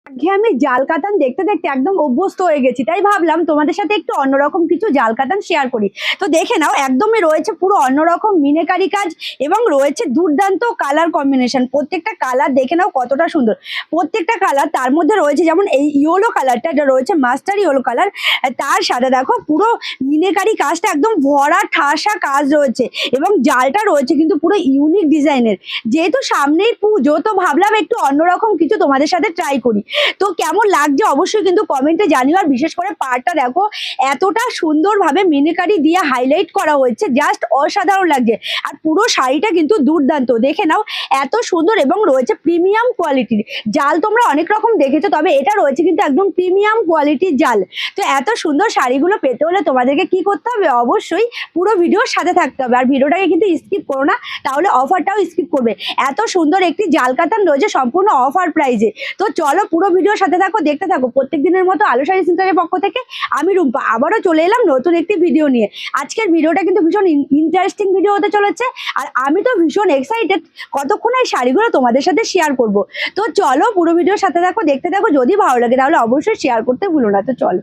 আমি জাল কাতান দেখতে দেখতে একদম অভ্যস্ত হয়ে গেছি, তাই ভাবলাম তোমাদের সাথে একটু অন্যরকম কিছু জাল কাতান শেয়ার করি। তো দেখে নাও, একদমই রয়েছে পুরো অন্যরকম মিনেকারি কাজ এবং রয়েছে দুর্দান্ত কালার কম্বিনেশন। প্রত্যেকটা কালার দেখে নাও কতটা সুন্দর। প্রত্যেকটা কালার, তার মধ্যে রয়েছে যেমন এই ইয়েলো কালারটা, এটা রয়েছে মাস্টার ইয়েলো কালার, তার সাথে দেখো পুরো মিনেকারি কাজটা একদম ভরা ঠাসা কাজ রয়েছে এবং জালটা রয়েছে কিন্তু পুরো ইউনিক ডিজাইনের। যেহেতু সামনেই পুজো, তো ভাবলাম একটু অন্যরকম কিছু তোমাদের সাথে ট্রাই করি। তো কেমন লাগছে অবশ্যই কিন্তু কমেন্টে জানিও। আর বিশেষ করে পাড়টা দেখো, এতটা সুন্দরভাবে মিনিকারি দিয়ে হাইলাইট করা হয়েছে, জাস্ট অসাধারণ লাগছে। আর পুরো শাড়িটা কিন্তু দুর্দান্ত, দেখে নাও এত সুন্দর এবং রয়েছে প্রিমিয়াম কোয়ালিটির জাল। তোমরা অনেক রকম দেখেছো, তবে এটা রয়েছে কিন্তু একদম প্রিমিয়াম কোয়ালিটির জাল। তো এত সুন্দর শাড়িগুলো পেতে হলে তোমাদেরকে কি করতে হবে, অবশ্যই পুরো ভিডিওর সাথে থাকতে হবে। আর ভিডিওটাকে কিন্তু স্কিপ করো না, তাহলে অফারটাও স্কিপ করবে। এত সুন্দর একটি জাল কাতান রয়েছে সম্পূর্ণ অফার প্রাইজে। তো চলো পুরো ভিডিওর সাথে থাকো, দেখতে থাকো। প্রত্যেক দিনের মতো আলো শাড়ি সেন্টারের পক্ষ থেকে আমি রুম্পা আবারও চলে এলাম নতুন একটি ভিডিও নিয়ে। আজকের ভিডিওটা কিন্তু ভীষণ ইন্টারেস্টিং ভিডিও হতে চলেছে, আর আমি তো ভীষণ এক্সাইটেড কতক্ষণ এই শাড়িগুলো তোমাদের সাথে শেয়ার করব। তো চলো পুরো ভিডিওর সাথে থাকো, দেখতে থাকো। যদি ভালো লাগে তাহলে অবশ্যই শেয়ার করতে ভুলো না। তো চলো।